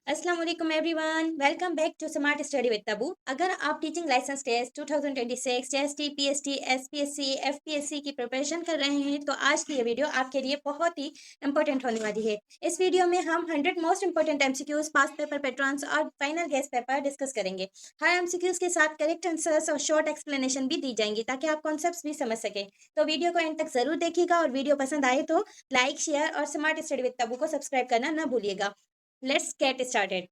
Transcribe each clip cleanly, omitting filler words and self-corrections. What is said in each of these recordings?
अस्सलाम वालेकुम everyone, welcome back to smart study with Tabu. अगर आप teaching licence test 2026 GST PST SPSC FPSC की प्रिपरेशन कर रहे हैं तो आज की ये वीडियो आपके लिए बहुत ही इंपॉर्टेंट होने वाली है। इस वीडियो में हम 100 most important MCQs, past paper patterns और फाइनल गेस्ट पेपर डिस्कस करेंगे। हर एमसीक्यूज के साथ करेक्ट आंसर्स और शॉर्ट एक्सप्लेनेशन भी दी जाएंगी ताकि आप कॉन्सेप्ट्स भी समझ सकें। तो वीडियो को एंड तक जरूर देखिएगा और वीडियो पसंद आए तो लाइक, शेयर और स्मार्ट स्टडी विद तबू को सब्सक्राइब करना ना भूलिएगा। Let's get started.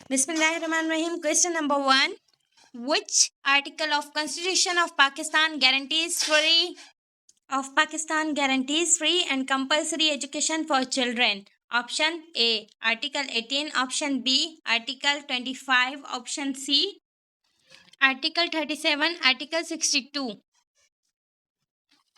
Bismillahirrahmanirrahim. Question number 1. Which article of Constitution of Pakistan guarantees free and compulsory education for children? Option A, Article 18. Option B, Article 25. Option C, Article 37. Article 62.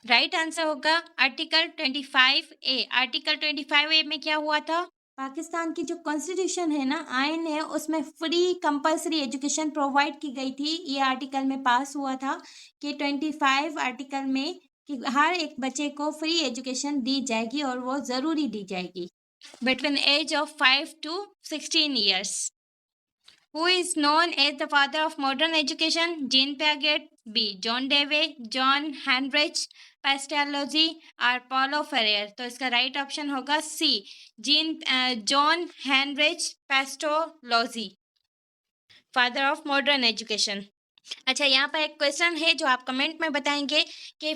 Right answer होगा article 25A। Article 25A में क्या हुआ था? पाकिस्तान की जो constitution है ना, आइन है, उसमें फ्री कंपलसरी एजुकेशन प्रोवाइड की गई थी। ये आर्टिकल में पास हुआ था कि 25 आर्टिकल में कि हर एक बच्चे को फ्री एजुकेशन दी जाएगी और वो ज़रूरी दी जाएगी between age of 5 to 16 years. Who is known as the father of modern education? Jean Piaget, B. John Dewey, John Heinrich Pestalozzi और Paulo Freire। तो इसका राइट ऑप्शन होगा C, Johann Heinrich Pestalozzi, father of modern education. अच्छा, यहाँ पर एक question है जो आप कमेंट में बताएंगे कि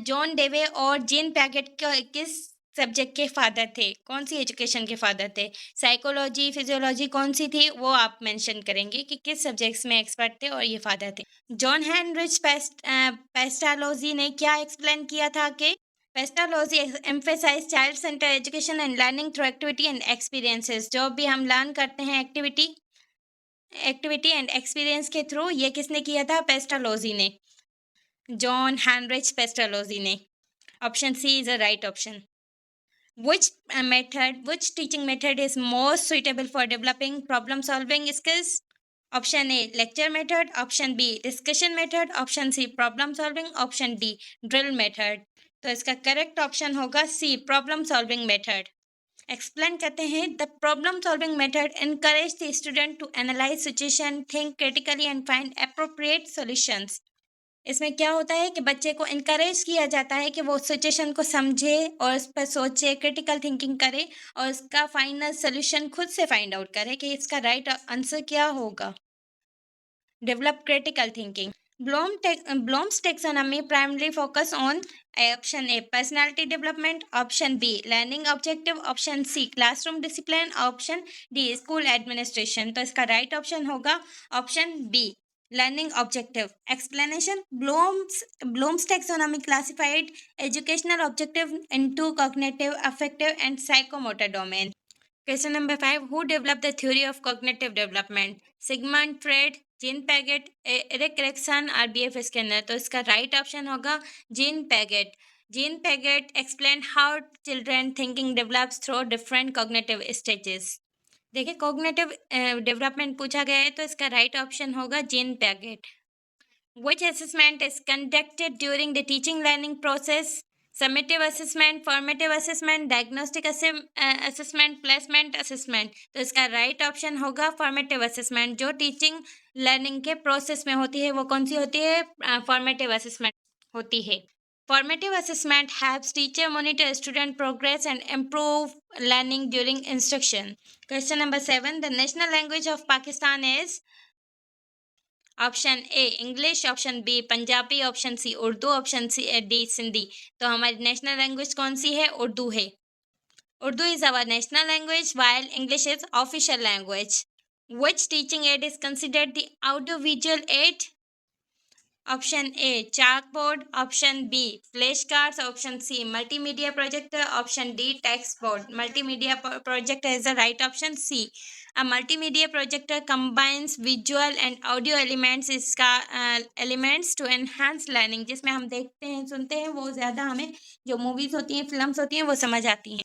जॉन डेवे और जीन पैकेट किस सब्जेक्ट के फादर थे, कौन सी एजुकेशन के फादर थे? साइकोलॉजी, फिजियोलॉजी, कौन सी थी वो आप मेंशन करेंगे कि किस सब्जेक्ट्स में एक्सपर्ट थे और ये फादर थे। जॉन हेनरिच पेस्टालोजी ने क्या एक्सप्लेन किया था कि Pestalozzi emphasise child centre education and learning through activity and experiences. जो भी हम लर्न करते हैं एक्टिविटी एंड एक्सपीरियंस के थ्रू, ये किसने किया था? पेस्टालोजी ने, जॉन हेनरिच पेस्टालोजी ने। Option C is a right option. which teaching method is most suitable for developing problem solving skills? Option A, lecture method. Option B, discussion method. Option C, problem solving. Option D, drill method। तो इसका correct option होगा C, problem solving method. Explain करते हैं। The problem solving method encourage the student to analyse situation, think critically and find appropriate solutions. इसमें क्या होता है कि बच्चे को इनकरेज किया जाता है कि वो सिचुएशन को समझे और उस पर सोचे, क्रिटिकल थिंकिंग करे और उसका फाइनल सोल्यूशन खुद से फाइंड आउट करे कि इसका राइट आंसर क्या होगा। Develop critical thinking. Bloom's taxonomy primarily focus on option A, personality development, option B, learning objective, option C, classroom discipline, option D, school administration। तो इसका राइट ऑप्शन होगा option B, learning objective। explanation, Bloom's taxonomy classified educational objective into cognitive, affective and psychomotor domain। Question number 5. Who developed the theory of cognitive development? Sigmund Freud, gene Paget, Erik Erikson और BF Skinner. तो इसका right option होगा gene Paget. Gene Paget explain how children thinking develops through different cognitive stages. देखिए, cognitive development पूछा गया है तो इसका राइट ऑप्शन होगा gene Paget. Which assessment is conducted during the teaching learning process? Summative assessment, formative assessment, diagnostic assessment, placement assessment। तो इसका right option होगा फॉर्मेटिव असेसमेंट। जो टीचिंग लर्निंग के प्रोसेस में होती है वो कौन सी होती है? फॉर्मेटिव असेसमेंट होती है। Formative assessment helps teacher monitor student progress and improve learning during instruction। Question number 7. The national language of Pakistan is option A English, option B Punjabi, option C Urdu, option C D Sindhi. तो हमारी national language कौन सी है? उर्दू है। Urdu is our national language while English is official language. Which teaching aid is considered the audiovisual aid? Option A chalkboard, option B flash cards, option C multimedia projector, option D text board. Multimedia projector is the right option C. A multimedia projector combines visual and audio elements इसका elements to enhance learning। जिसमें हम देखते हैं, सुनते हैं, वो ज़्यादा हमें जो मूवीज़ होती हैं, फिल्म्स होती हैं, वो समझ आती हैं।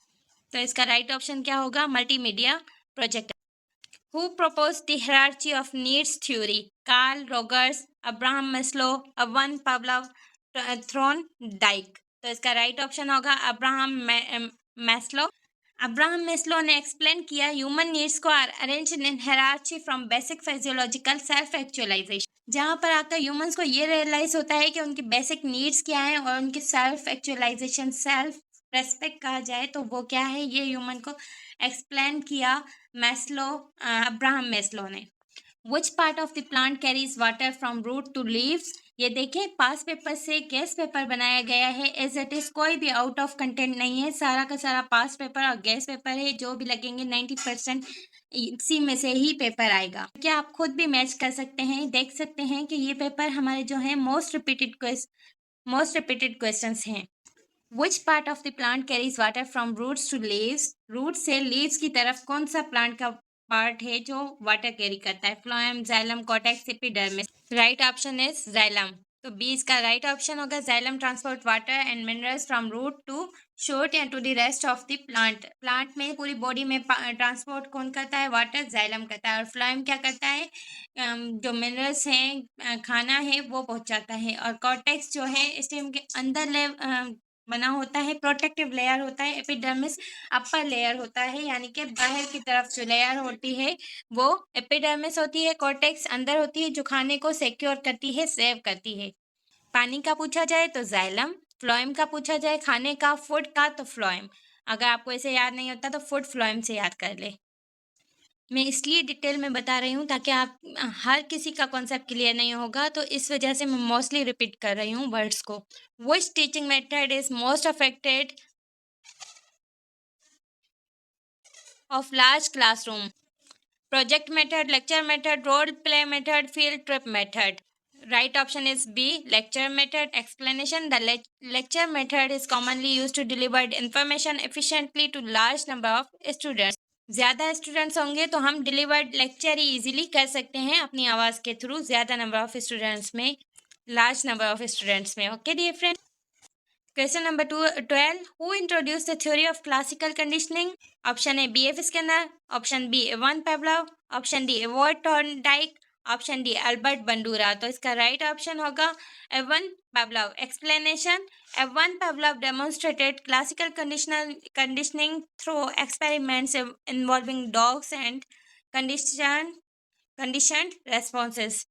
तो इसका राइट ऑप्शन क्या होगा? Multimedia projector. Who proposed the hierarchy of needs theory? Carl Rogers, Abraham Maslow, Ivan Pavlov, Thorndike। तो इसका राइट ऑप्शन होगा अब्राहम मैस्लो अब्राहम मेस्लो ने एक्सप्लेन किया ह्यूमन नीड्स को are arrange in hierarchy from basic physiological self actualisation, जहाँ पर आकर humans को ये रियलाइज होता है कि उनकी बेसिक नीड्स क्या हैं और उनकी सेल्फ एक्चुअलाइजेशन, सेल्फ रेस्पेक्ट कहा जाए तो वो क्या है, ये ह्यूमन को एक्सप्लेन किया मैस्लो, अब्राहम मेस्लो ने। Which part of the plant carries water from root to leaves, ये देखिए पास पेपर से गैस पेपर बनाया गया है, एज इट इज कोई भी आउट ऑफ कंटेंट नहीं है, सारा का सारा पास पेपर और गैस पेपर है, जो भी लगेंगे 90% इसी में से ही पेपर आएगा। क्या आप खुद भी मैच कर सकते हैं, देख सकते हैं कि ये पेपर हमारे जो है मोस्ट रिपीटेड क्वेश्चंस हैं। Which part of the plant carries water from roots to leaves? Root से लीव्स की तरफ कौन सा प्लांट का पार्ट है जो वाटर कैरी करता है? Phloem, xylem, cortex, epidermis. Right option is xylem. तो बी इसका राइट ऑप्शन होगा। Xylem transport water and minerals from root to shoot and to the rest of the plant. Plant में पूरी body में transport कौन करता है? वाटर, जाइलम करता है। और फ्लोएम क्या करता है? जो मिनरल्स हैं, खाना है, वो पहुंचाता है। और कॉर्टेक्स जो है स्टेम के अंदर बना होता है, प्रोटेक्टिव लेयर होता है। एपिडर्मिस अपर लेयर होता है, यानी कि बाहर की तरफ जो लेयर होती है वो एपिडर्मिस होती है। कॉर्टेक्स अंदर होती है जो खाने को सिक्योर करती है, सेव करती है। पानी का पूछा जाए तो जाइलम, फ्लोएम का पूछा जाए खाने का, फूड का, तो फ्लोएम। अगर आपको इसे याद नहीं होता तो फूड फ्लोएम से याद कर ले। मैं इसलिए डिटेल में बता रही हूँ ताकि आप हर किसी का कॉन्सेप्ट क्लियर नहीं होगा, तो इस वजह से मैं मोस्टली रिपीट कर रही हूँ वर्ड्स को। Which teaching method is most affected of large classroom? Project method, lecture method, role play method, field trip method. Right option is B, lecture method. Explanation: the lecture method is commonly used to deliver information efficiently to large number of students. ज़्यादा students होंगे तो हम delivered lecture ही easily कर सकते हैं अपनी आवाज़ के थ्रू, ज़्यादा नंबर ऑफ स्टूडेंट्स में, लार्ज नंबर ऑफ स्टूडेंट्स में। Okay dear friend, question number 12, who introduce the theory of classical conditioning? Option A B F Skinner, option B Ivan Pavlov, option D Edward Thorndike, option D Albert Bandura. तो इसका right option होगा Ivan Pavlov. Explanation: Ivan Pavlov demonstrated classical conditioning through experiments involving dogs and conditioned responses.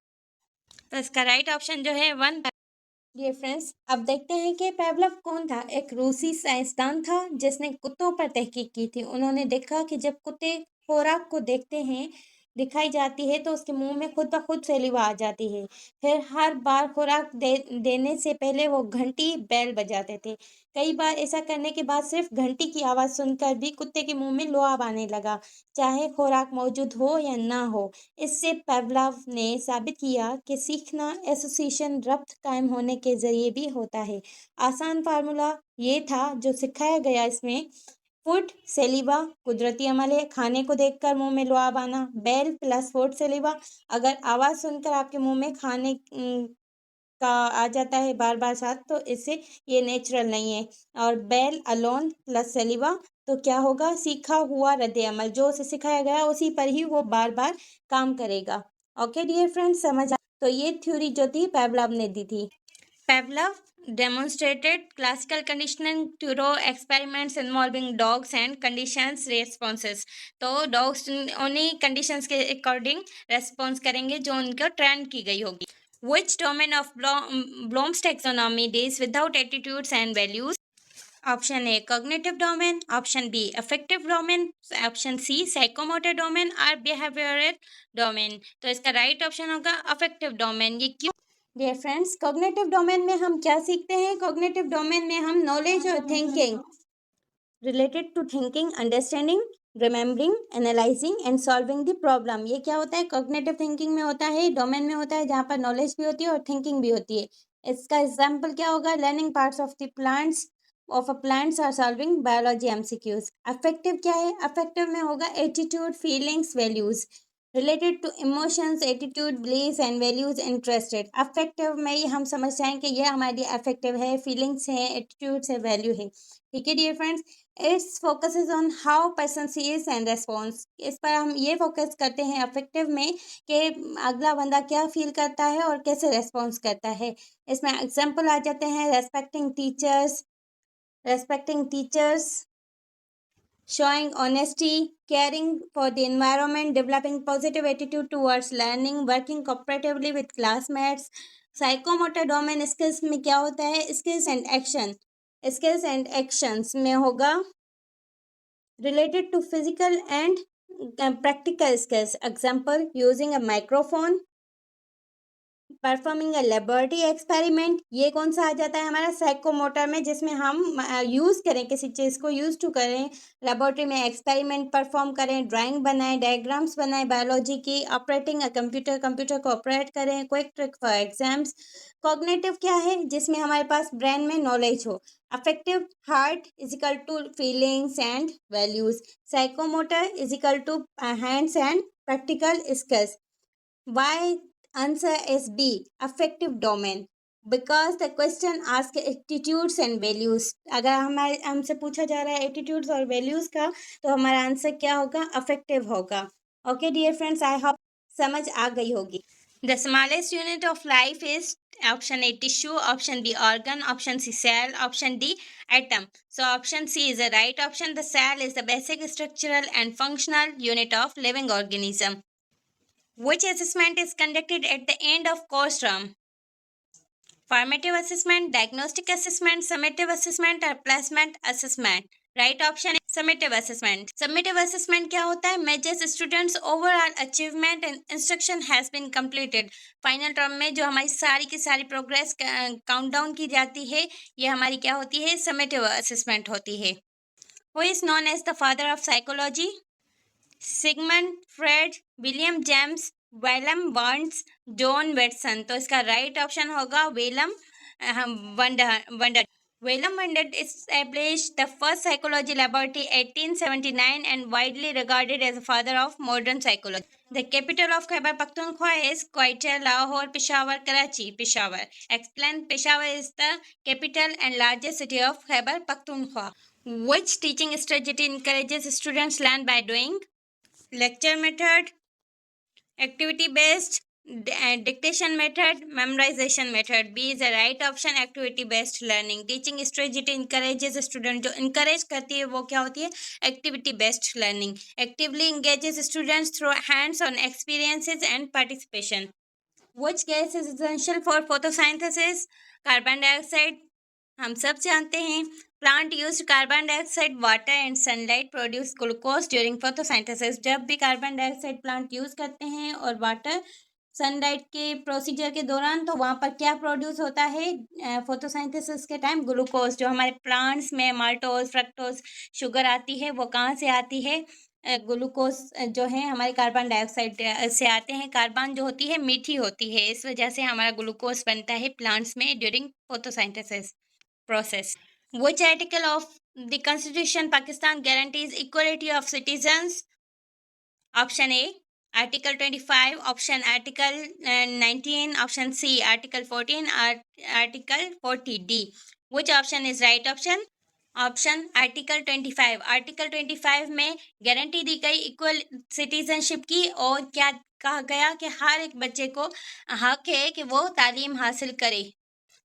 तो इसका right option जो है one. Dear friends, अब देखते हैं कि पेवलोव कौन था। एक रूसी साइंसदान था जिसने कुत्तों पर तहकीक की थी। उन्होंने देखा कि जब कुत्ते खुराक को देखते हैं, दिखाई जाती है, तो उसके मुंह में खुद ब खुद सलीवा आ जाती है। फिर हर बार खुराक देने से पहले वो घंटी बेल बजाते थे। कई बार ऐसा करने के बाद सिर्फ घंटी की आवाज़ सुनकर भी कुत्ते के मुंह में लुआब आने लगा, चाहे खुराक मौजूद हो या ना हो। इससे पेवलोव ने साबित किया कि सीखना एसोसिएशन रब्त कायम होने के ज़रिए भी होता है। आसान फार्मूला ये था जो सिखाया गया इसमें। फूड सेलिवा कुदरती अमल है, खाने को देखकर मुंह में लुआब आना। बेल प्लस फूड सेलिवा, अगर आवाज़ सुनकर आपके मुंह में खाने का आ जाता है बार बार साथ, तो इससे ये नेचुरल नहीं है। और बेल अलोन प्लस सलीवा, तो क्या होगा? सीखा हुआ रद्द अमल, जो उसे सिखाया गया उसी पर ही वो बार बार काम करेगा। ओके डियर फ्रेंड्स, समझ तो ये थ्योरी जो थी पेवलोव ने दी थी। पेवलोव demonstrated classical conditioning through experiments involving dogs and conditions responses। तो डॉग्स उन्हीं कंडीशंस के अकॉर्डिंग रेस्पॉन्स करेंगे जो उनका ट्रेंड की गई होगी। Which domain of Bloom's taxonomy deals without attitudes and values? Option A cognitive domain, option B affective domain, option C psychomotor domain और behavioral domain। तो इसका राइट ऑप्शन होगा affective domain। ये क्यों? डियर फ्रेंड्स, कॉग्निटिव डोमेन में हम क्या सीखते हैं? कॉग्निटिव डोमेन में हम नॉलेज और thinking related to thinking, understanding, remembering, analysing and solving the problem. ये क्या होता है? कॉग्निटिव थिंकिंग में होता है, डोमेन में होता है, जहाँ पर नॉलेज भी होती है और थिंकिंग भी होती है। इसका एग्जाम्पल क्या होगा? Learning parts of the plants of a plants are solving biology MCQs. Affective क्या है? अफेक्टिव में होगा attitude, feelings, values related to emotions, attitude, belief and values interested. Affective में ही हम समझ जाएं कि यह हमारी अफेक्टिव है, फीलिंग्स है, एटीट्यूड्स है, वैल्यू है। ठीक है dear friends, it's focuses on how person sees and response. इस पर हम ये फोकस करते हैं अफेक्टिव में कि अगला बंदा क्या फील करता है और कैसे रेस्पॉन्स करता है। इसमें एग्जाम्पल आ जाते हैं respecting teachers, showing honesty, caring for the environment, developing positive attitude towards learning, working cooperatively with classmates. Psychomotor domain skills में क्या होता है? Skills and action, skills and actions में होगा related to physical and practical skills. Example, using a microphone, performing a laboratory experiment, ये कौन सा आ जाता है हमारा? साइकोमोटर में, जिसमें हम यूज़ करें, किसी चीज़ को यूज़ टू करें, लेबोरेटरी में एक्सपेरिमेंट परफॉर्म करें, ड्राइंग बनाएं, डायग्राम्स बनाएं बायोलॉजी की, ऑपरेटिंग अ कंप्यूटर, कंप्यूटर को ऑपरेट करें, quick trick for exams. Cognitive क्या है? जिसमें हमारे पास ब्रेन में नॉलेज हो। Affective, heart is equal to feelings and values. Psychomotor is equal to hands and practical skills. Why answer is B, affective domain, because the question asks attitudes and values. अगर हमारे हमसे पूछा जा रहा है attitudes और values का, तो हमारा आंसर क्या होगा? अफेक्टिव होगा। Okay dear friends, I hope समझ आ गई होगी। The smallest unit of life is option A tissue, option B organ, option C cell, option D atom. So option C is the right option. The cell is the basic structural and functional unit of living organism. Which assessment is conducted at the end of course term? Formative assessment, diagnostic assessment, summative assessment or placement assessment? Right option is summative assessment. Summative assessment क्या होता है? Measures students overall achievement and instruction has been completed. Final term में जो हमारी सारी की सारी progress count down की जाती है, ये हमारी क्या होती है? Summative assessment होती है. Who is known as the father of psychology? Sigmund Freud, William James, Willem Burns, John Watson. तो इसका राइट ऑप्शन होगा Willem Wundt. Willem Wundt established the first psychology laboratory 1879 and widely regarded as the father of modern psychology. The capital of Khyber Pakhtunkhwa is Quetta, Lahore, Peshawar, Karachi, Peshawar. Explain. Peshawar is the capital and largest city of Khyber Pakhtunkhwa. Which teaching strategy encourages students learn by doing? Lecture method, activity based, dictation method, memorization method. B is the right option, activity based learning. Teaching strategy encourages student, जो encourage करती है वो क्या होती है? Activity based learning. Actively engages students through hands on experiences and participation. Which gas is essential for photosynthesis? Carbon dioxide. हम सब जानते हैं plant use carbon dioxide, water and sunlight produce glucose during photosynthesis. जब भी carbon dioxide plant use करते हैं और water sunlight के प्रोसीजर के दौरान, तो वहाँ पर क्या प्रोड्यूस होता है? फोटोसिंथेसिस के टाइम ग्लूकोज। जो हमारे प्लांट्स में माल्टोज, फ्रक्टोज शुगर आती है, वो कहाँ से आती है? ग्लूकोज जो है हमारे कार्बन डाइऑक्साइड से आते हैं। कार्बन जो होती है मीठी होती है, इस वजह से हमारा ग्लूकोज बनता है प्लांट्स में during photosynthesis process. Which article of the Constitution Pakistan guarantees equality of citizens? Option A, Article 25, option Article 19, option C, Article 14, Article 40D. Which option is right option? Option article 25। Article 25 में guarantee दी गई equal citizenship की, और क्या कहा गया कि हर एक बच्चे को हक है कि वो तालीम हासिल करे।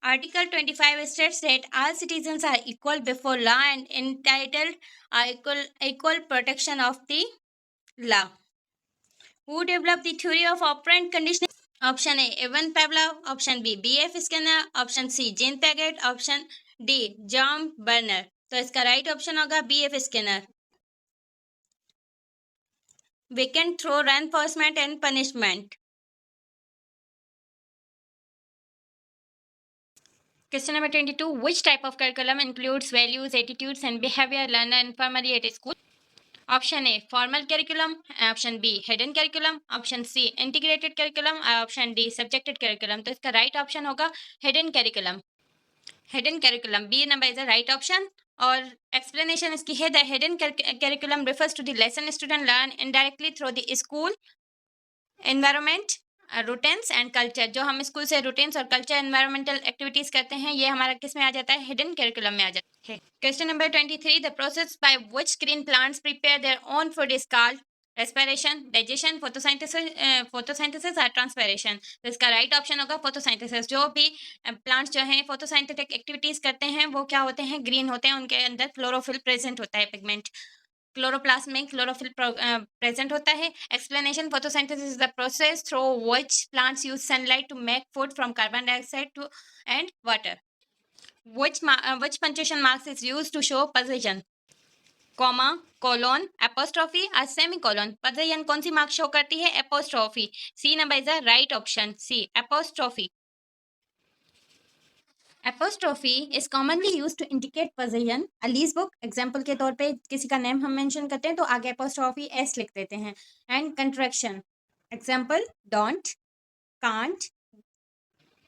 Article 25 states that all citizens are equal before law and entitled equal protection of the law. Who developed the theory of operant conditioning? Option A, Ivan Pavlov. Option B, B.F. Skinner. Option C, Jean Piaget. Option D, John Berner. तो इसका right option होगा B.F. Skinner. Weekend through reinforcement and punishment. Question number 22. Which type of curriculum includes values, attitudes, and behavior learned informally at school? Option A, formal curriculum. Option B, hidden curriculum. Option C, integrated curriculum. Option D, subjected curriculum. तो इसका right option होगा hidden curriculum. Hidden curriculum. B number is the right option. और explanation इसकी है, the hidden curriculum refers to the lesson student learn indirectly through the school environment, routines and culture. जो हम school से रूटेंस और culture environmental activities करते हैं, ये हमारा किस में आ जाता है? हिडन करिकुलम में आ जाता है। Question number 23, the process by which green plants prepare their own food is called respiration, digestion, photosynthesis और ट्रांसपिरेशन। तो इसका राइट ऑप्शन होगा फोटोसिंथेसिस। जो भी प्लांट्स जो हैं फोटोसिंथेटिक एक्टिविटीज करते हैं, वो क्या होते हैं? ग्रीन होते हैं, उनके अंदर क्लोरोफिल प्रेजेंट होता है, पिगमेंट। क्लोरोप्लास्ट में क्लोरोफिल प्रेजेंट होता है। Explanation, photosynthesis is the process through which plants use sunlight to make food from carbon dioxide to and water. Which punctuation marks is used to show position? Comma, colon, apostrophe और सेमीकोलन। Position कौन सी mark show करती है? Apostrophe. C number is the right option, C apostrophe. Apostrophe is commonly use to indicate position. A lease book example के तौर पे किसी का नेम हम मेंशन करते हैं तो आगे एपोस्ट्रोफी एस लिख देते हैं। And contraction example don't, can't.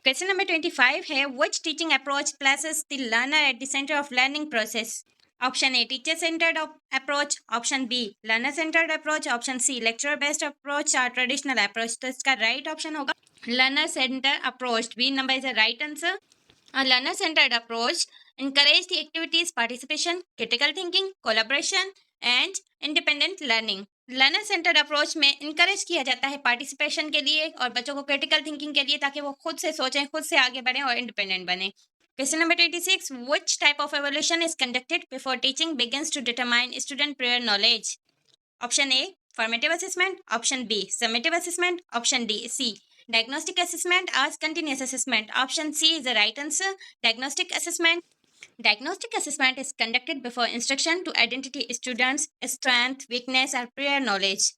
Question number 25 है which teaching approach places the learner at the centre of learning process? Option A teacher centred approach, option B learner centred approach, option C lecture based approach और traditional approach. तो इसका right option होगा learner centre approach. B number is the right answer. A learner-centered approach encourages the activities, participation, critical thinking, collaboration, and independent learning. Learner centred approach में encourage किया जाता है participation के लिए और बच्चों को क्रिटिकल थिंकिंग के लिए, ताकि वो खुद से सोचें, खुद से आगे बढ़ें और इंडिपेंडेंट बने। Question number 26, which type of evaluation is conducted before teaching begins to determine student prior knowledge? Option A formative assessment, option B summative assessment, option D C diagnostic assessment as continuous assessment. Option C is the right answer. Diagnostic assessment. Diagnostic assessment is conducted before instruction to identify students' strength, weakness, or prior knowledge.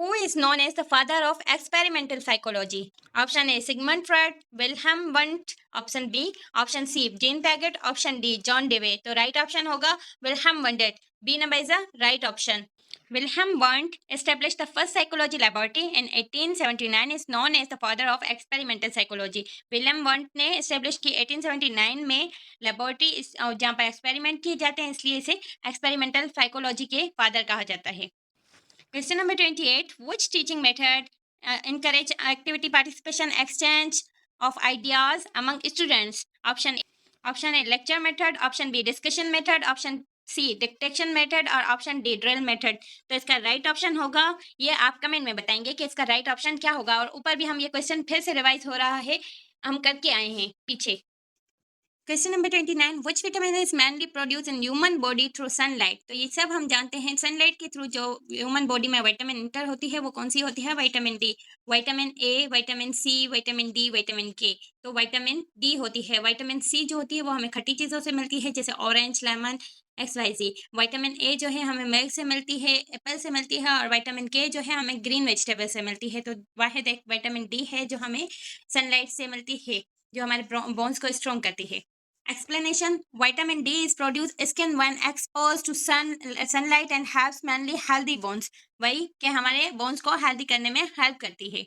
Who is known as the father of experimental psychology? Option A Sigmund Freud, Wilhelm Wundt, option B, option C Jean Piaget, option D John Dewey. तो right option होगा Wilhelm Wundt. B number is the right option. Wilhelm Wundt established the first psychology laboratory in 1879, is known as the father of experimental psychology. Wilhelm Wundt ने establish की 1879 में laboratory जहाँ पर experiment किए जाते हैं, इसलिए इसे experimental psychology के father कहा जाता है। Question number 28. Which teaching method encourage activity participation, exchange of ideas among students? Option A lecture method, option B discussion method, option C dictation method और option D drill method. तो इसका right option होगा, ये आप comment में बताएंगे कि इसका right option क्या होगा। और ऊपर भी हम ये क्वेश्चन फिर से रिवाइज हो रहा है, हम करके आए हैं पीछे। Question number 29, which vitamin is mainly produce in human body through sunlight? तो ये सब हम जानते हैं, सनलाइट के थ्रू जो ह्यूमन बॉडी में विटामिन इंटर होती है वो कौन सी होती है? Vitamin D, vitamin A, vitamin C, vitamin D, vitamin K. तो विटामिन डी होती है। विटामिन सी जो होती है वो हमें खट्टी चीज़ों से मिलती है, जैसे orange, lemon, XYZ। Vitamin A जो है हमें मिल्क से मिलती है, एप्पल से मिलती है, और विटामिन के जो है हमें ग्रीन वेजिटेबल से मिलती है। तो वाहिद एक विटामिन डी है जो हमें सनलाइट से मिलती है, जो हमारे बोन्स को स्ट्रॉन्ग करती है। Explanation: Vitamin D is produced skin when exposed to sunlight and helps mainly healthy bones. वही कि हमारे bones को healthy करने में help करती है।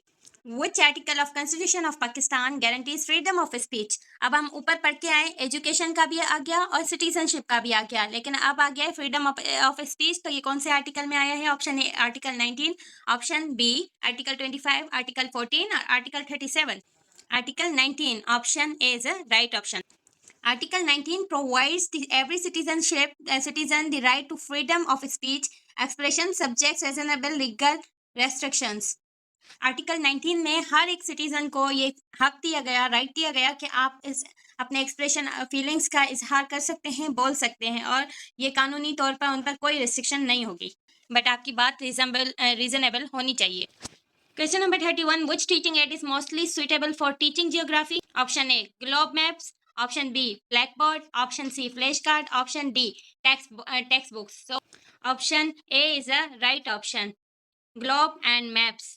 Which article of Constitution of Pakistan guarantees freedom of speech? अब हम ऊपर पढ़ के आए, एजुकेशन का भी आ गया और सिटीजनशिप का भी आ गया, लेकिन अब आ गया है फ्रीडम ऑफ स्पीच। तो ये कौन से आर्टिकल में आया है? Option A article 19, option B article 25, article 14 और article 37। Article 19 option A is a right option. Article 19 provides every citizen the right to freedom of speech, expression, subjects reasonable legal restrictions. Article 19 में हर एक citizen को ये हक दिया गया, right दिया गया कि आप इस अपने एक्सप्रेशन, फीलिंग्स का इजहार कर सकते हैं, बोल सकते हैं, और ये कानूनी तौर पर उन पर कोई रिस्ट्रिक्शन नहीं होगी, बट आपकी बात रीजनेबल होनी चाहिए। Question number 31. Which teaching aid is mostly suitable for teaching geography? Option A globe maps, option B blackboard, option C flashcard, option D textbooks. So option A is the right option, globe and maps.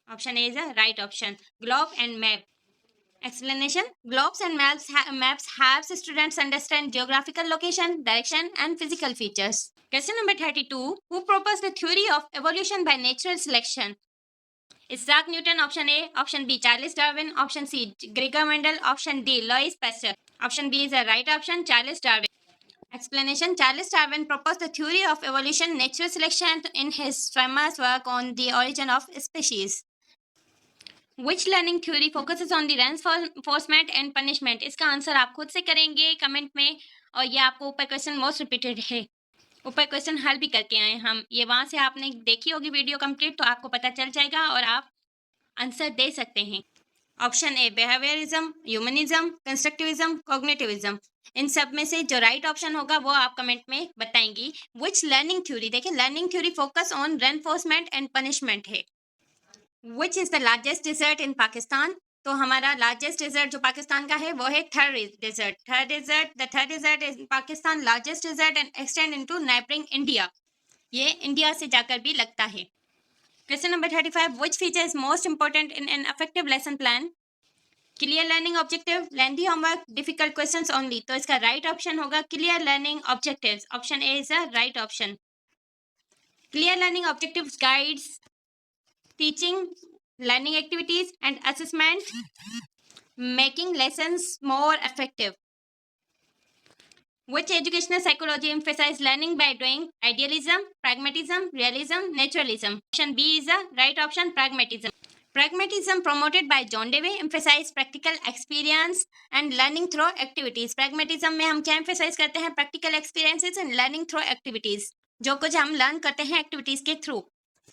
Option A is the right option, globe and map. Explanation: globes and maps helps students understand geographical location, direction and physical features. Question number 32. Who proposed the theory of evolution by natural selection? Isaac Newton, option A, option B Charles Darwin, option C Gregor Mendel, option D Louis Pasteur. Option B is the right option, Charles Darwin. Explanation: Charles Darwin proposed the theory of evolution, natural selection in his famous work on the origin of species. Which learning theory focuses on the reinforcement and punishment? इसका answer आप खुद से करेंगे comment में, और ये आपको ऊपर क्वेश्चन मोस्ट रिपीटेड है, ऊपर क्वेश्चन हल भी करके आए हम, ये वहाँ से आपने देखी होगी वीडियो कंप्लीट, तो आपको पता चल जाएगा और आप आंसर दे सकते हैं। Option A behaviourism, humanism, constructivism, cognitivism. इन सब में से जो राइट ऑप्शन होगा वो आप कमेंट में बताएंगी। विच लर्निंग थ्योरी, देखिए learning theory focus on reinforcement and punishment है। Which is the largest desert in Pakistan, तो हमारा लार्जेस्ट डिजर्ट जो पाकिस्तान का है वो है Thar desert. The Thar desert in Pakistan largest desert and extend into neighbouring India, ये इंडिया से जाकर भी लगता है। Question number 35, which feature is most important in an effective lesson plan, clear learning objective, lengthy homework, difficult questions only, तो इसका right option होगा clear learning objectives, option A is the right option. Clear learning objectives guides teaching, learning activities and assessment, making lessons more effective. Which educational psychology emphasizes learning by doing, idealism, pragmatism, realism, naturalism? Option B is the right option, pragmatism. Pragmatism promoted by John Dewey emphasize practical experience and learning through activities. Pragmatism में हम क्या emphasize करते हैं? Practical experiences and learning through activities. जो कुछ हम learn करते हैं activities के through.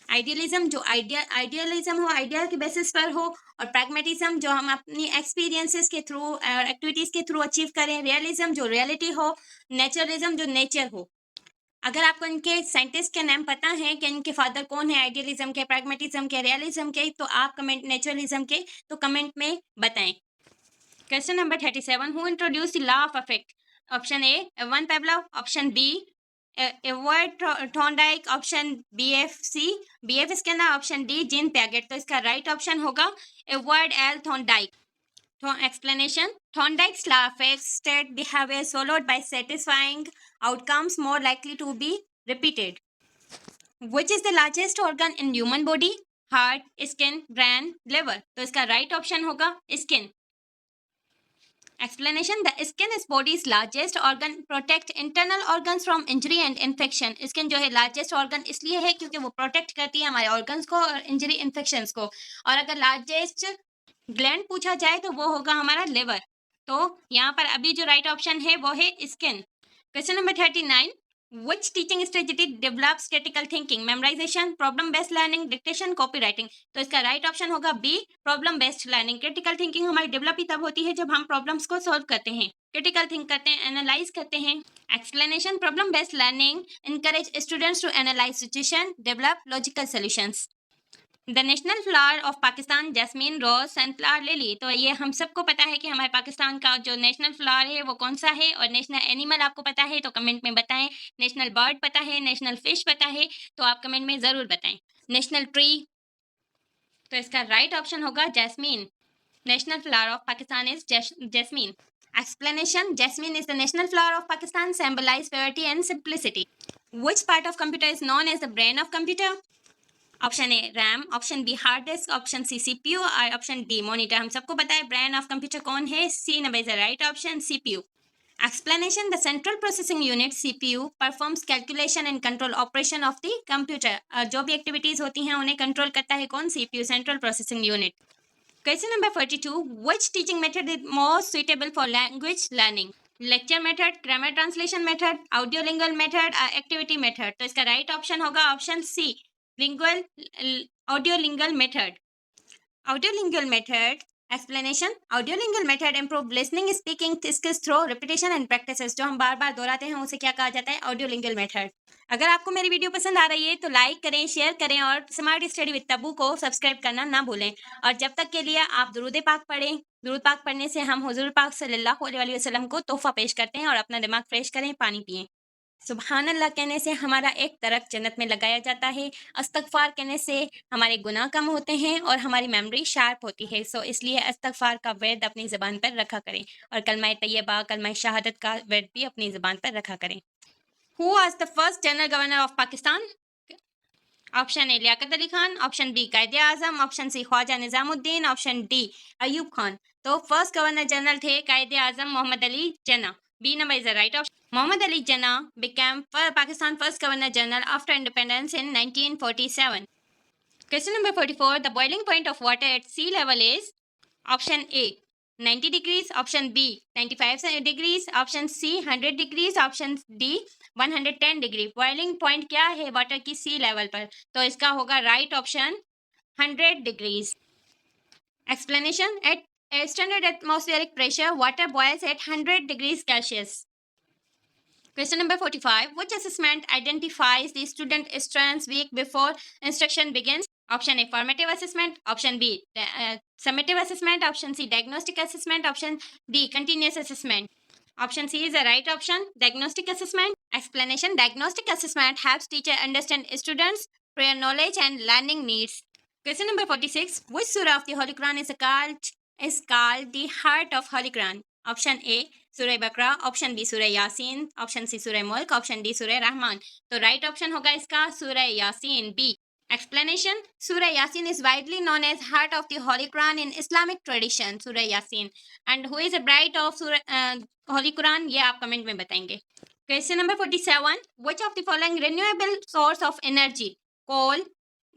आइडियलिज्म जो आइडियलिज्म हो, आइडियल के बेसिस पर हो, और प्रैग्मेटिज्म जो हम अपनी एक्सपीरियंसेस के थ्रू और एक्टिविटीज के थ्रू अचीव करें, रियलिज्म जो रियलिटी हो, नेचरलिज्म जो नेचर हो। अगर आपको इनके साइंटिस्ट के नाम पता है कि इनके फादर कौन है, आइडियलिज्म के, प्रैग्मेटिज्म के, रियलिज्म के, तो आप कमेंट, नेचरलिज्म के, तो कमेंट में बताएं। Question number 37, who introduce the law of effect, option A Ivan Pavlov, option B Edward Thorndike, option BF Skinner, option D Jean Piaget, तो इसका राइट ऑप्शन होगा Edward L Thorndike. Explanation, Thorndike's law affects state behavior followed by satisfying outcomes more likely to be repeated. Which is the largest organ in human body? Heart, skin, brain, liver, तो इसका right option होगा skin. Explanation, the skin is body's largest organ, protect internal organs from injury and infection. Skin जो है largest organ इसलिए है क्योंकि वो protect करती है हमारे organs को और injury infections को। और अगर largest gland पूछा जाए तो वो होगा हमारा liver। तो यहाँ पर अभी जो right option है वो है skin। Question number 39, which teaching strategy develops critical thinking, memorization, problem based learning, dictation, copywriting, तो इसका राइट ऑप्शन होगा B, problem based learning. Critical thinking हमारी डेवलप ही तब होती है जब हम प्रॉब्लम्स को सॉल्व करते हैं, क्रिटिकल थिंक करते हैं, एनालाइज करते हैं। Explanation, problem based learning encourage students to analyze situation, develop logical solutions. The national flower of Pakistan jasmine, rose, sunflower, lily, तो ये हम सबको पता है कि हमारे पाकिस्तान का जो नेशनल फ्लावर है वो कौन सा है, और नेशनल एनिमल आपको पता है तो कमेंट में बताएं। नेशनल बर्ड पता है, नेशनल फिश पता है, तो आप कमेंट में ज़रूर बताएं। नेशनल ट्री, तो इसका राइट ऑप्शन होगा jasmine. National flower of Pakistan is jasmine. Explanation, jasmine is the national flower of Pakistan, symbolize purity and simplicity. Which part of computer is known as the brain of computer? Option A RAM, option B hard disk, option C CPU और option D monitor. हम सबको पता है brain of computer कौन है, C number is the right option, CPU। Explanation, the central processing unit CPU performs calculation and control operation of the computer. जो भी activities होती हैं उन्हें कंट्रोल करता है कौन, CPU, central processing unit. Question number 42, which teaching method is most suitable for language learning, lecture method, grammar translation method, audio lingual method, activity method, तो इसका राइट ऑप्शन होगा option C, audiolingual method. Audiolingual method. Explanation, audiolingual method improve listening speaking skills through repetition and practices। जो हम बार बार दोहराते हैं उसे क्या कहा जाता है, audiolingual method। अगर आपको मेरी वीडियो पसंद आ रही है तो लाइक करें, शेयर करें और स्मार्ट स्टडी विद तब्बू को सब्सक्राइब करना ना भूलें। और जब तक के लिए आप दुरूद पाक पढ़ें। दुरूद पाक पढ़ने से हम हुजूर पाक सल्लल्लाहु अलैहि वसल्लम को तोहफा पेश करते हैं और अपना दिमाग फ्रेश करें, पानी पिएं। सुबहान अल्लाह कहने से हमारा एक तरक जन्नत में लगाया जाता है। अस्तगफार कहने से हमारे गुनाह कम होते हैं और हमारी मेमोरी शार्प होती है। सो इसलिए अस्तगफार का वर्द अपनी ज़बान पर रखा करें और कलमा तैयबा, कलमा शहादत का वर्द भी अपनी ज़बान पर रखा करें। Who was the first general governor of Pakistan? Option A Liaquat Ali Khan, option B Quaid-e Azam, option C Khawaja Nazimuddin, option D Ayub Khan. तो फर्स्ट गवर्नर जनरल थे कायदे आजम Mohammad Ali Jinnah. B number is the right option. Muhammad Ali Jinnah became Pakistan first Governor General after independence in 1947. Question number 44. The boiling point of water at sea level is option A 90 degrees, option B 95 degrees, option C 100 degrees, option D 110 degree. Boiling point क्या है water की सी level पर, तो इसका होगा right option 100 degrees. Explanation, at At standard atmospheric pressure, water boils at 100 degrees Celsius. Question number 45. Which assessment identifies the student strengths week before instruction begins? Option A, formative assessment. Option B, summative assessment. Option C, diagnostic assessment. Option D, continuous assessment. Option C is the right option. Diagnostic assessment. Explanation. Diagnostic assessment helps teacher understand students' prior knowledge and learning needs. Question number 46. Which surah of the Holy Quran is called the heart of Holy Quran? Option A, Surah Baqarah. Option B, Surah Yasin. Option C, Surah Mulk. Option D, Surah Rahman. तो right option होगा इसका Surah Yasin. B. Explanation. Surah Yasin is widely known as heart of the Holy Quran in Islamic tradition. Surah Yasin. And who is a bride of Surah Holy Quran? ये आप comment में बताएंगे. Question number 47. Which of the following renewable source of energy? Coal,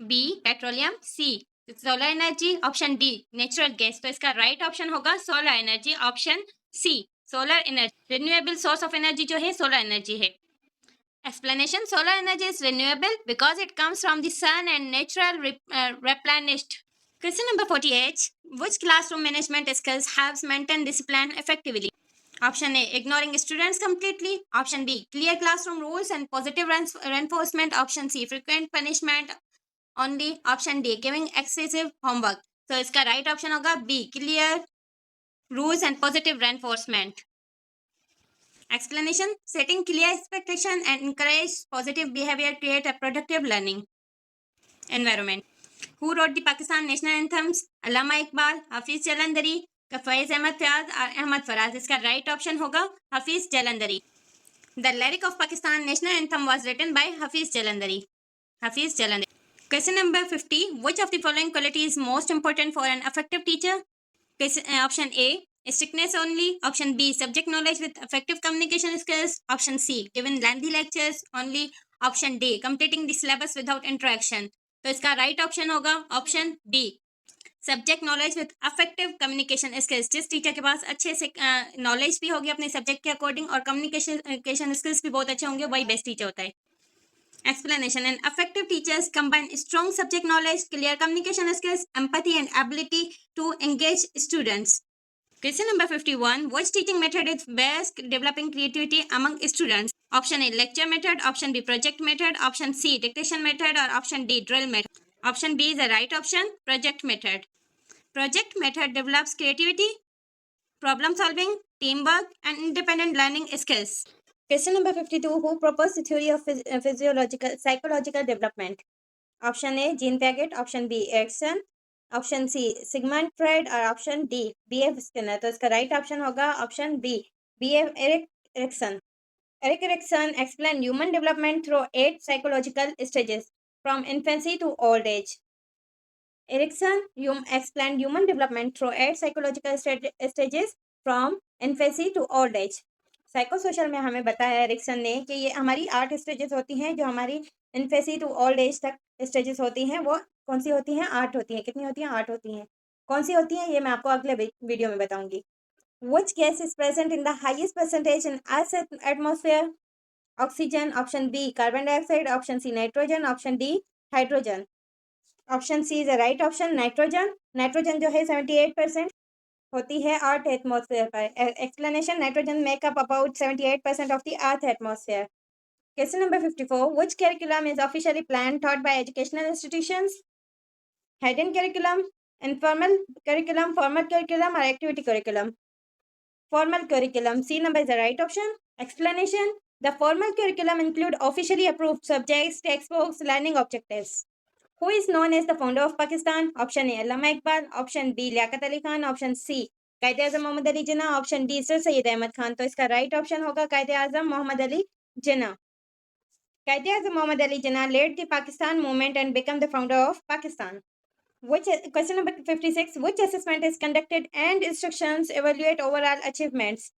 B, petroleum, C, solar energy, option D, natural gas. तो इसका right option होगा solar energy, option C, solar energy. Renewable source of energy जो है solar energy है. Explanation. Solar energy is renewable because it comes from the sun and natural replenished. Question number 48. Which classroom management skills helps maintain discipline effectively? Option A, ignoring students completely. Option B, clear classroom rules and positive reinforcement. Option C, frequent punishment only. Option D, giving excessive homework. So इसका right option होगा B, clear rules and positive reinforcement. Explanation. Setting clear expectation and encourage positive behavior create a productive learning environment. Who wrote the Pakistan national anthems? Allama Iqbal, Hafiz Jalandhari, Faiz Ahmad Fayaz or Ahmad Faraz. इसका right option होगा Hafiz Jalandhari. The lyric of Pakistan national anthem was written by Hafiz Jalandhari. Hafiz Jalandhari. Question number 50. Which of the following quality is most important for an effective teacher? Option A, strictness only. Option B, subject knowledge with effective communication skills. Option C, giving lengthy lectures only. Option D, completing the syllabus without interaction. तो इसका right option होगा option D, subject knowledge with affective communication skills. जिस teacher के पास अच्छे से knowledge भी होगी अपने सब्जेक्ट के अकॉर्डिंग और कम्युनिकेशन स्किल्स भी बहुत अच्छे होंगे, वही बेस्ट टीचर होता है. Explanation. And effective teachers combine strong subject knowledge, clear communication skills, empathy and ability to engage students. Question number 51. Which teaching method is best developing creativity among students? Option A, lecture method. Option B, project method. Option C, dictation method. Or option D, drill method. Option B is the right option, project method. Project method develops creativity, problem solving, teamwork and independent learning skills. Question number 52. Who proposed the theory of psychological development? Option A, Jean Piaget. Option B, Erikson. Option C, Sigmund Freud. Or option D, B.F. Skinner. तो इसका right option होगा option B, B.F. Erikson. Erik Erikson explained human development through 8 psychological stages from infancy to old age. Erikson explained human development through 8 psychological stages from infancy to old age. Psychosocial में हमें बताया Ericsson ने कि ये हमारी 8 stages होती हैं जो हमारी इन्फेसी टू ओल्ड एज तक स्टेजेस होती हैं. वो कौन सी होती हैं? 8 होती हैं. कितनी होती हैं? 8 होती हैं. कौन सी होती हैं ये मैं आपको अगले वीडियो में बताऊंगी. Which gas is present in the highest percentage in Earth's atmosphere? Oxygen. Option B, carbon dioxide. Option C, nitrogen. Option D, hydrogen. Option C is the right option, nitrogen. Nitrogen जो है 78% होती है earth atmosphere पर. Explanation. Nitrogen make up about 78% of the earth atmosphere. Question number 54. Which curriculum is officially planned taught by educational institutions? Hidden curriculum, informal curriculum, formal curriculum or activity curriculum? Formal curriculum. C number is the right option. Explanation. The formal curriculum include officially approved subjects, textbooks, learning objectives. Who is known as the founder of Pakistan? Option A, Allama Iqbal. Option B, Liaquat Ali Khan. Option C, Quaid-e-Azam Mohammad Ali Jinnah. Option D, Sir Syed Ahmad Khan. तो इसका right option होगा Quaid-e-Azam Mohammad Ali Jinnah. Quaid-e-Azam Mohammad Ali Jinnah led the Pakistan movement and became the founder of Pakistan. Question number 56. Which assessment is conducted and instructions evaluate overall achievements?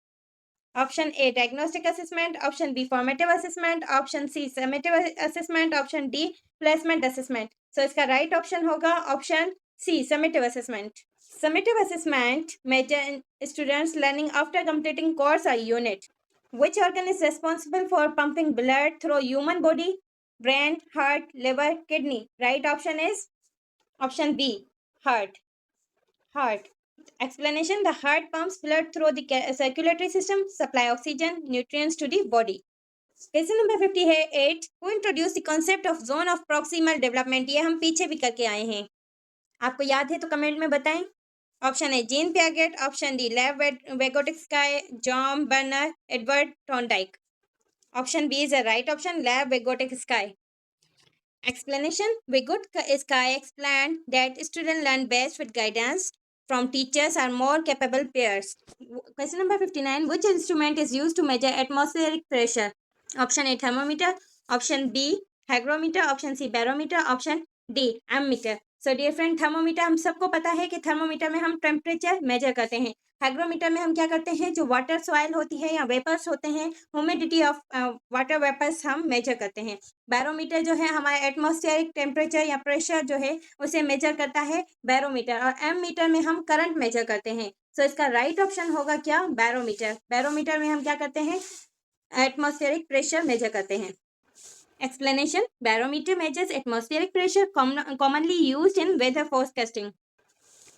Option A, diagnostic assessment. Option B, formative assessment. Option C, summative assessment. Option D, placement assessment. So इसका right option होगा option C, summative assessment. Summative assessment measure students learning after completing course or unit. Which organ is responsible for pumping blood through human body? Brain, heart, liver, kidney. Right option is option B, heart. Heart. Explanation: the heart pumps blood through the circulatory system, supply oxygen, nutrients to the body. Question number 58, who introduce the concept of zone of proximal development? ये हम पीछे भी करके आए हैं, आपको याद है तो कमेंट में बताएं। Option A Jean Piaget, option D Lev Vygotsky, John Bruner, Edward Thorndike. Option B is a right option, Lev Vygotsky. Explanation: Vygotsky explained that students learn best with guidance from teachers or more capable peers. Question number 59. Which instrument is used to measure atmospheric pressure? Option A thermometer, option B hygrometer, option C barometer, option D ammeter. So dear friend, thermometer हम सबको पता है कि thermometer में हम temperature measure करते हैं। Hygrometer में हम क्या करते हैं, जो वाटर सॉइल होती है या वेपर्स होते हैं, ह्यूमिडिटी ऑफ वाटर वेपर्स हम मेजर करते हैं। बैरोमीटर जो है हमारा एटमॉस्फेरिक टेम्परेचर या प्रेशर जो है उसे मेजर करता है बैरोमीटर, और एम मीटर में हम करंट मेजर करते हैं। सो इसका राइट ऑप्शन होगा क्या, बैरोमीटर। बैरोमीटर में हम क्या करते हैं, एटमॉस्फेरिक प्रेशर मेजर करते हैं। Explanation: Barometer measures atmospheric pressure, commonly used in weather forecasting.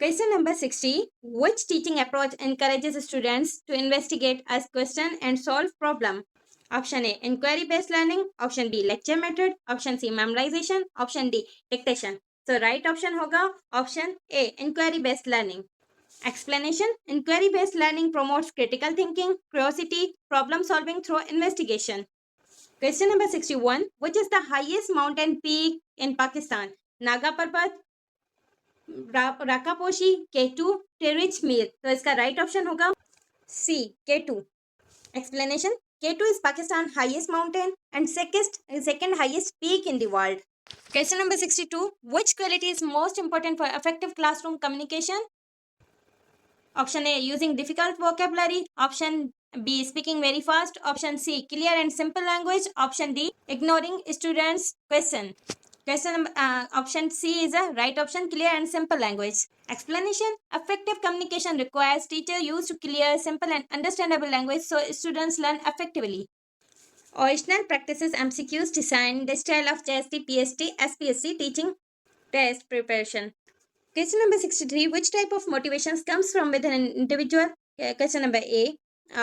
Question number 60. Which teaching approach encourages students to investigate, ask question and solve problem? Option A inquiry based learning, option B lecture method, option C memorization, option D dictation. So right option होगा option A inquiry based learning. Explanation: Inquiry based learning promotes critical thinking, curiosity, problem solving through investigation. Question number 61. Which is the highest mountain peak in Pakistan? Naga पर्वत, Rakaposhi, K2, टेरिच Mir. तो इसका right option होगा C K2. Explanation: K2 is Pakistan's highest mountain and second highest peak in the world. Question number 62. Which quality is most important for effective classroom communication? Option A using difficult vocabulary, option B speaking very fast, option C clear and simple language, option D ignoring students question. Option C is a right option, clear and simple language. Explanation: effective communication requires teacher use clear, simple and understandable language so students learn effectively. Original practices MCQs design the style of JST, PST, SPSC teaching test preparation. Question number 63. Which type of motivations comes from within an individual? Question number A.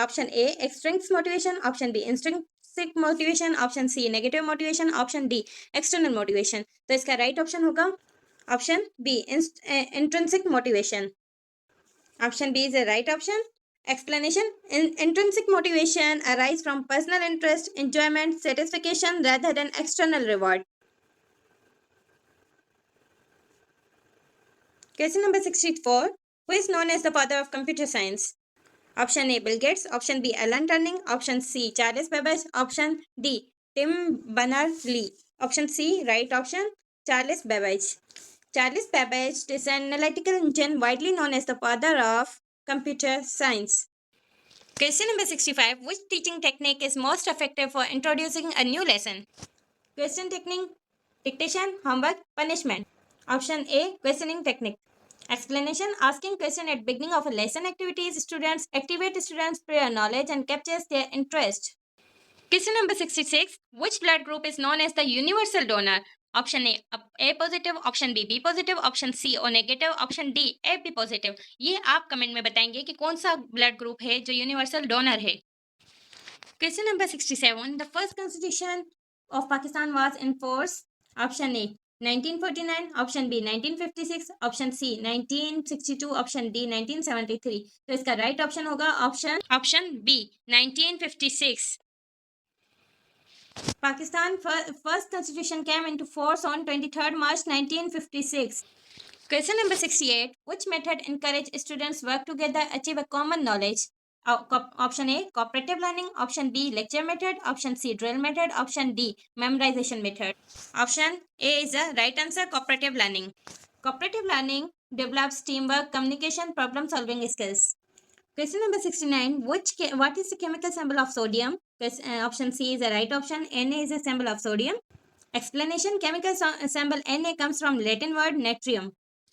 Option A extrinsic motivation, option B intrinsic motivation, option C negative motivation, option D external motivation. तो इसका right option होगा option B intrinsic motivation. Option B is the right option. Explanation: intrinsic motivation arises from personal interest, enjoyment, satisfaction rather than external reward. Question number 64. Who is known as the father of computer science? Option A Bill Gates, option B Alan Turing, option C Charles Babbage, option D Tim Berners-Lee. Option C right option, Charles Babbage. Charles Babbage is an analytical engine widely known as the father of computer science. Question number 65. Which teaching technique is most effective for introducing a new lesson? Question technique: dictation, homework, punishment. Option A questioning technique. Explanation: asking question at beginning of a lesson activities students activate students prior knowledge and captures their interest. Question number 66. Which blood group is known as the universal donor? Option A positive, option B positive, option C O negative, option D AB positive. ये आप comment में बताएंगे कि कौन सा blood group है जो universal donor है। Question number 67. The first constitution of Pakistan was in force. Option A 1949, option B 1956, option C 1962, option D 1973. तो इसका राइट ऑप्शन होगा option B 1956. Pakistan first constitution came into force on 23rd March 1956. Question number 68. Which method encourage students work together achieve a common knowledge? Option A cooperative learning, option B lecture method, option C drill method, option D memorization method. Option A is the right answer, cooperative learning. Cooperative learning develops teamwork, communication, problem solving skills. Question number 69. What is the chemical symbol of sodium? Option C is the right option. Na is a symbol of sodium. Explanation: chemical symbol Na comes from Latin word natrium.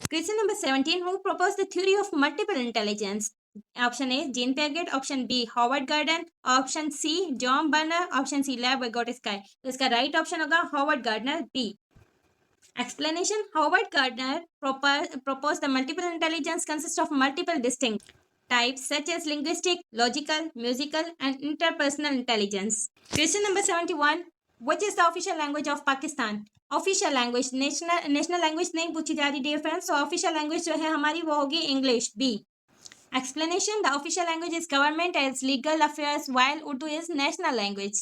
Question number 17. Who proposed the theory of multiple intelligence? Option A Jean Piaget, option B Howard Gardner, option C John Bernard, option C Lev Vygotsky. तो इसका right option होगा Howard Gardner B. Explanation: Howard Gardner proposed the multiple intelligence consists of multiple distinct types such as linguistic, logical, musical, and interpersonal intelligence. Question number 71. Which is the official language of Pakistan? Official language, national language नहीं पूछी जा रही dear friends, तो official language जो है हमारी वो होगी English, B. Explanation: The official language is government as legal affairs while Urdu is national language.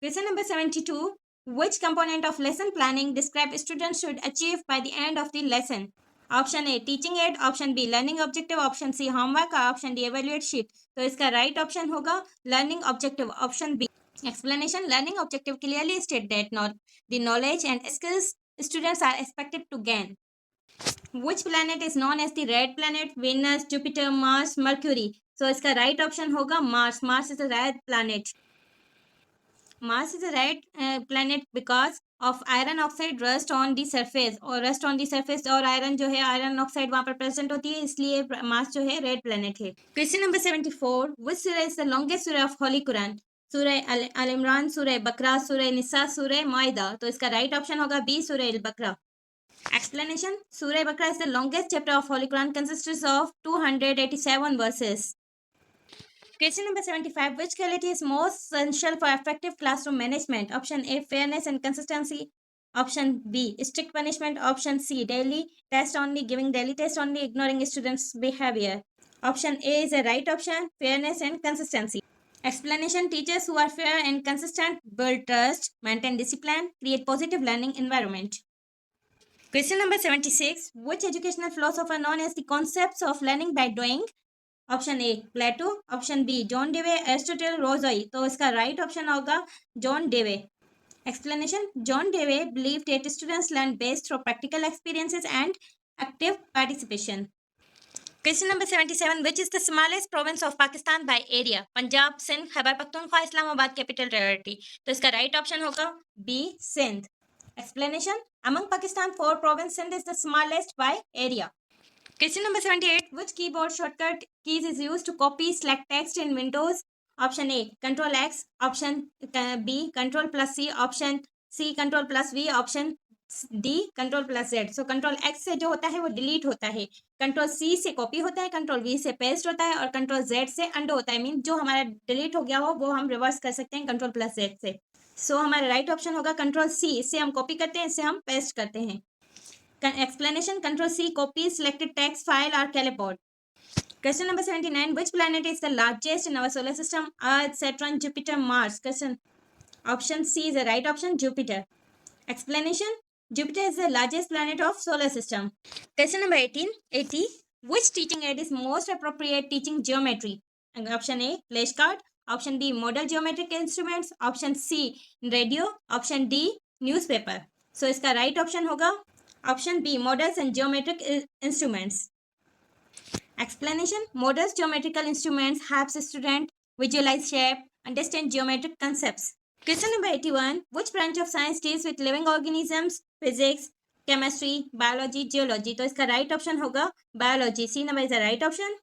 Question number 72. Which component of lesson planning describe students should achieve by the end of the lesson? Option A teaching aid, option B learning objective, option C homework, option D evaluate sheet. तो इसका right option होगा learning objective, option B. Explanation: Learning objective clearly state that the knowledge and skills students are expected to gain. Which planet is known as the red planet? Venus, Jupiter, Mars, Mercury. So इसका right option होगा Mars. Mars is a red planet. Mars is a red planet because of iron oxide rust on the surface, और rust on the surface और iron जो है iron oxide वहाँ पर present होती है, इसलिए Mars जो है red planet है. Question number 74. Which surah is the longest surah of Holy Quran? सूरह अल इमरान, सूरह बकरा, सूरह निसा, सूरह माइदा. तो इसका right option होगा B, सूरह अल बकरा. Explanation: Surah Bakra is the longest chapter of Holy Quran, consists of 287 verses. Question number 75. Which quality is most essential for effective classroom management? Option A fairness and consistency. Option B strict punishment. Option C daily test only, giving daily test only, ignoring students' behavior. Option A is the right option, fairness and consistency. Explanation: Teachers who are fair and consistent build trust, maintain discipline, create positive learning environment. Question number 76. Which educational philosopher known as the concepts of learning by doing? Option A Plato, option B John Dewey, Aristotle, Rousseau. तो इसका right option होगा John Dewey. Explanation: John Dewey believed that students learn best through practical experiences and active participation. Question number 77. Which is the smallest province of Pakistan by area? Punjab, Sindh, Khyber Pakhtunkhwa, Islamabad, Capital Territory. तो इसका right option होगा B Sindh. Explanation: Among Pakistan, 4 provinces, Sindh is the smallest by area. Question number 78. Which keyboard shortcut keys is used to copy select text in Windows? Option A Control X, option B Control plus C, option C Control plus V, option D Control plus Z. So Control X से जो होता है वो delete होता है, Control C से copy होता है, Control V से पेस्ट होता है और Control Z से अंडो होता है. मीन जो हमारा डिलीट हो गया हो वो हम रिवर्स कर सकते हैं Control plus Z से. सो हमारा राइट ऑप्शन होगा कंट्रोल सी. इससे हम कॉपी करते हैं, इससे हम पेस्ट करते हैं. Explanation: control C copy selected text file और कैलेपोर्ट. Question number 79. Which planet is the largest in our solar system? Earth, Saturn, Jupiter, Mars. Question. Option C is the right option, Jupiter. Explanation: Jupiter is the largest planet of solar system. Question number 80. Which teaching aid is most appropriate teaching geometry? Option A flashcard, option B model geometric instruments, option C radio, option D newspaper. So इसका right option होगा option B models and geometric instruments. Explanation: Models geometrical instruments helps student visualize shape, understand geometric concepts. Question number 81. Which branch of science deals with living organisms? Physics, chemistry, biology, geology. तो इसका right option होगा biology. C number is the right option.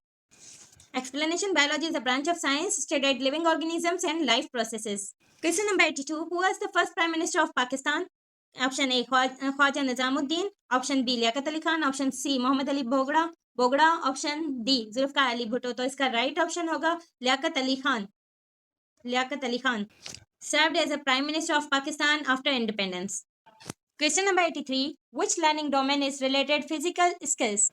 Explanation: Biology is a branch of science studied living organisms and life processes. Question number 82. Who was the first Prime Minister of Pakistan? Option A Khwaja Nizamuddin, option B Liaquat Ali Khan, option C Muhammad Ali Bogra, option D Zulfikar Ali Bhutto. तो इसका right option होगा Liaquat Ali Khan. Liaquat Ali Khan served as a Prime Minister of Pakistan after independence. Question number 83. Which learning domain is related physical skills?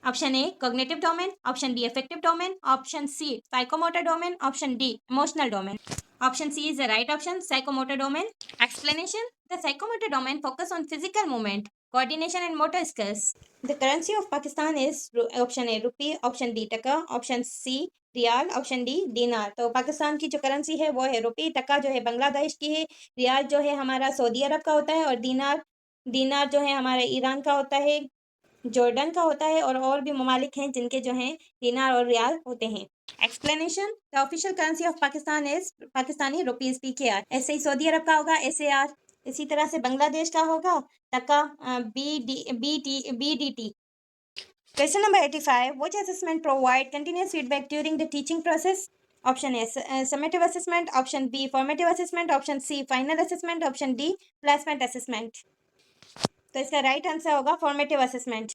Option A cognitive domain, option B affective domain, option C psychomotor domain, option D emotional domain. Option C is the right option, psychomotor domain. Explanation: The psychomotor domain focus on physical movement, coordination and motor skills. The currency of Pakistan is option A rupee, option B taka, option C riyal, option D dinar. तो पाकिस्तान की जो currency है वो है रुपी, टका जो है बांग्लादेश की है, रियाल जो है हमारा सऊदी अरब का होता है और दीनार जो है हमारे ईरान का होता है, जॉर्डन का होता है और भी ममालिक हैं जिनके जो हैं दीनार और रियाल होते हैं. Explanation: the official currency of Pakistan is Pakistani rupees PKR. ऐसे ही सऊदी अरब का होगा SAR. इसी तरह से बांग्लादेश का होगा टका BDT. Question number 85. Which assessment provide continuous feedback during the teaching process? Option A summative assessment, option B formative assessment, option C final assessment, option D placement assessment. तो इसका राइट आंसर होगा formative assessment.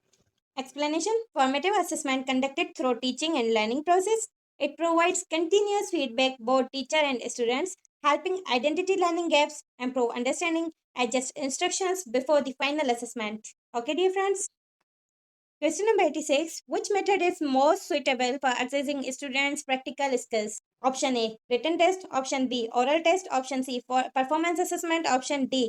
Explanation: Formative assessment conducted through teaching and learning process. It provides continuous feedback both teacher and students, helping identity learning gaps, improve understanding, adjust instructions before the final assessment. Okay, dear friends. Question number 86. Which method is most suitable for assessing students' practical skills? Option A, written test. Option B, oral test. Option C, for performance assessment. Option D,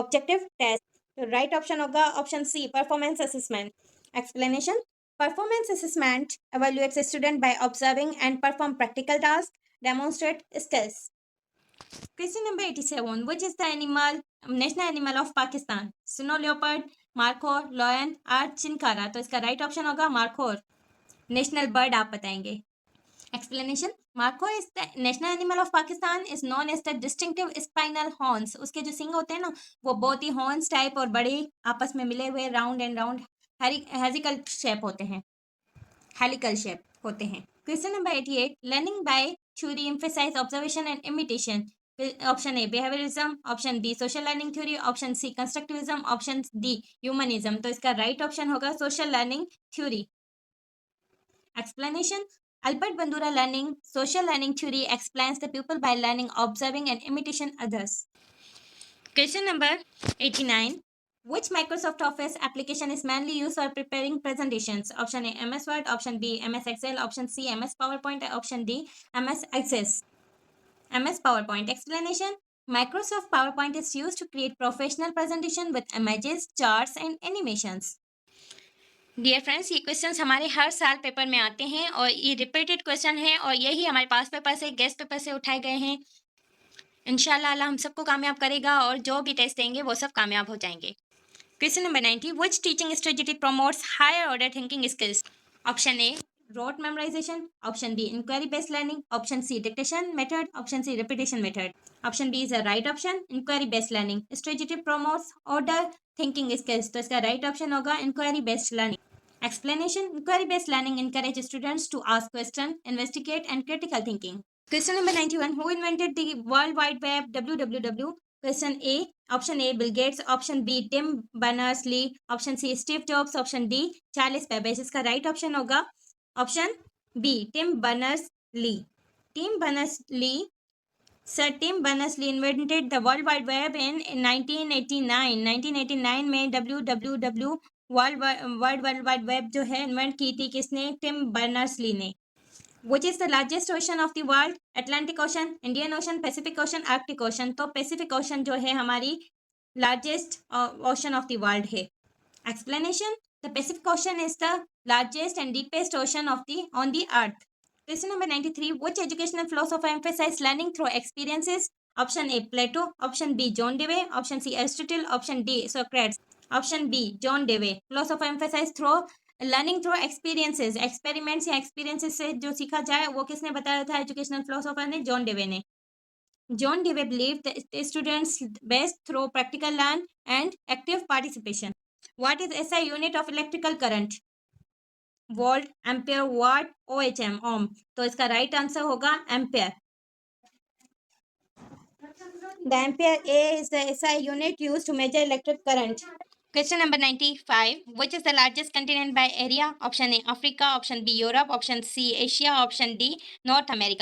objective test. तो right option होगा option C, performance assessment. Explanation: Performance assessment evaluates a student by observing and perform practical tasks, demonstrate skills. Question number 87. Which is the national animal of Pakistan? Snow leopard, markhor, lion or chinkara. तो इसका right option होगा markhor. National bird आप बताएंगे. Explanation: Markhor is the national animal of Pakistan is known as the distinctive spinal horns. उसके जो सिंग होते हैं ना वो बहुत ही horns टाइप और बड़े आपस में मिले हुए round and round helical shape होते हैं. हेलिकल शेप होते हैं. Question number 88. Learning by theory emphasize observation and imitation. Option A, behaviorism. Option B, social learning theory. Option C, constructivism. Option D, humanism. तो इसका right option होगा social learning theory. Explanation: Albert Bandura learning social learning theory explains the pupil by learning, observing and imitation others. Question number 89. Which Microsoft Office application is mainly used for preparing presentations? Option A, MS Word. Option B, MS Excel. Option C, MS PowerPoint. Option D, MS Access. MS PowerPoint. Explanation: Microsoft PowerPoint is used to create professional presentation with images, charts and animations. Dear friends, ये questions हमारे हर साल paper में आते हैं और ये repeated question है और यही हमारे पास पेपर से गेस्ट पेपर से उठाए गए हैं. इंशाल्लाह अल्लाह हम सबको कामयाब करेगा और जो भी टेस्ट देंगे वो सब कामयाब हो जाएंगे. Question number 90. Which teaching strategy promotes higher order thinking skills? Option A, rote memorization. Option B, inquiry based learning. Option C, dictation method. Option C, repetition method. Option B is the right option, inquiry based learning. Strategy promotes order thinking skills. तो इसका right option होगा inquiry based learning. Explanation: Inquiry based learning encourages students to ask questions, investigate and critical thinking. Question number 91. Who invented the World Wide Web, WWW? Question A. Option A, Bill Gates. Option B, Tim Berners-Lee. Option C, Steve Jobs. Option D, Charles Babbage. इसका right option होगा option B, Tim Berners-Lee. Sir Tim Berners-Lee invented the World Wide Web in 1989. 1989 में WWW world wide web जो है invent की थी किसने? Tim Berners-Lee ने. Which is the largest ocean of the world? Atlantic Ocean, Indian Ocean, Pacific Ocean, Arctic Ocean. तो Pacific Ocean जो है हमारी largest ocean of the world है. Explanation: The Pacific Ocean is the largest and deepest ocean on the earth. Question number 93. Which educational philosopher emphasized learning through experiences? Option A, Plato. Option B, John Dewey. Option C, Aristotle. Option D, Socrates. Option B, John Dewey. Philosopher emphasized through learning through experiences. Experiments या experiences से जो सीखा जाए वो किसने बताया था? Educational philosopher ने, जॉन डेवे ने. John Dewey believed that students best through practical learn and active participation. What is SI unit of electrical current? Volt, ampere, watt, OHM, ohm. तो इसका right answer होगा ampere. The ampere A is the SI unit used to measure electric current. Question number 95. Which is the largest continent by area? Option A, Africa. Option B, Europe. Option C, Asia. Option D, North America.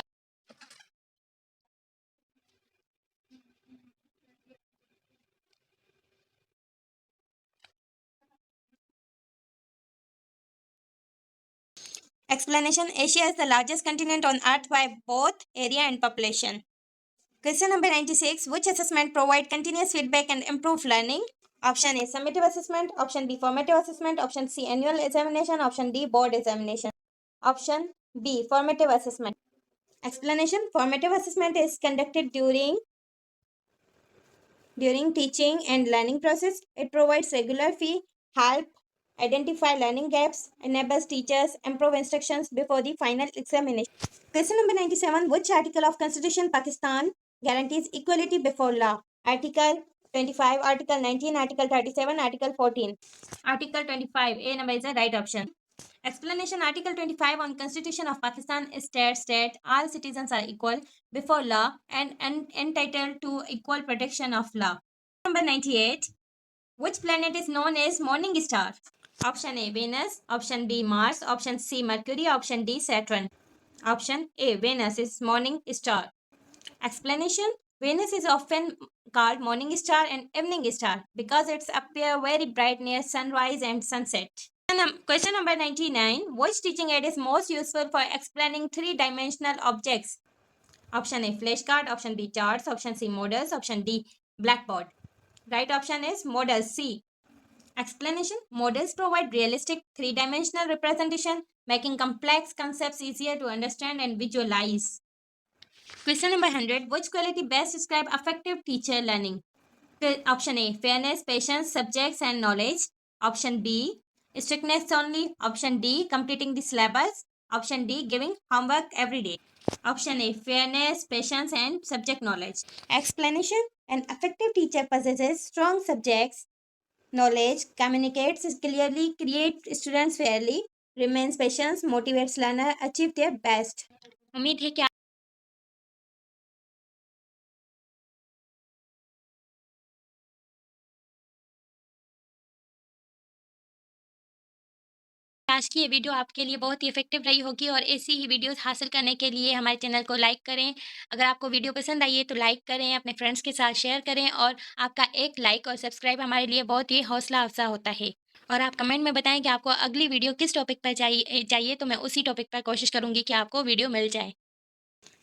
Explanation: Asia is the largest continent on earth by both area and population. Question number 96. Which assessment provide continuous feedback and improve learning? Option A, summative assessment. Option B, formative assessment. Option C, annual examination. Option D, board examination. Option B, formative assessment. Explanation: Formative assessment is conducted during teaching and learning process. It provides regular help, identify learning gaps, enables teachers, improve instructions before the final examination. Question number 97. Which article of Constitution Pakistan guarantees equality before law? Article 25, Article 19, Article 37, Article 14. Article 25. A number is the right option. Explanation: Article 25 on Constitution of Pakistan states that all citizens are equal before law and entitled to equal protection of law. Number 98. Which planet is known as morning star? Option A, Venus. Option B, Mars. Option C, Mercury. Option D, Saturn. Option A, Venus is morning star. Explanation: Venus is often called morning star and evening star because it's appear very bright near sunrise and sunset. Question number 99. Which teaching aid is most useful for explaining three-dimensional objects? Option A, flashcard. Option B, charts. Option C, models. Option D, blackboard. Right option is models, C. Explanation: Models provide realistic three-dimensional representation, making complex concepts easier to understand and visualize. Question number 100. Which quality best describe effective teacher learning? Option A, fairness, patience, subjects and knowledge. Option B, strictness only. Option D, completing the syllabus. Option D, giving homework every day. Option A, fairness, patience and subject knowledge. Explanation: An effective teacher possesses strong subjects knowledge, communicates clearly, creates students fairly, remains patient, motivates learner, achieve their best. उम्मीद है कि आज की ये video आपके लिए बहुत ही effective रही होगी और ऐसी ही वीडियोस हासिल करने के लिए हमारे चैनल को लाइक करें। अगर आपको वीडियो पसंद आई है तो लाइक करें, अपने फ्रेंड्स के साथ शेयर करें और आपका एक लाइक और सब्सक्राइब हमारे लिए बहुत ही हौसला अफ़ज़ा होता है। और आप कमेंट में बताएं कि आपको अगली वीडियो किस टॉपिक पर चाहिए तो मैं उसी टॉपिक पर कोशिश करूँगी कि आपको वीडियो मिल जाए।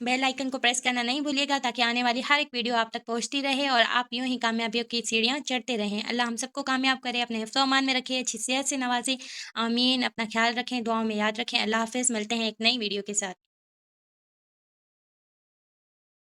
बेल आइकन को प्रेस करना नहीं भूलिएगा ताकि आने वाली हर एक वीडियो आप तक पहुंचती रहे और आप यूं ही कामयाबियों की सीढ़ियां चढ़ते रहें। अल्लाह हम सबको कामयाब करे, अपने हिफ्ज़ व अमान में रखे, अच्छी सेहत से नवाजे। आमीन। अपना ख्याल रखें, दुआओं में याद रखें। अल्लाह हाफ़िज़। मिलते हैं एक नई वीडियो के साथ।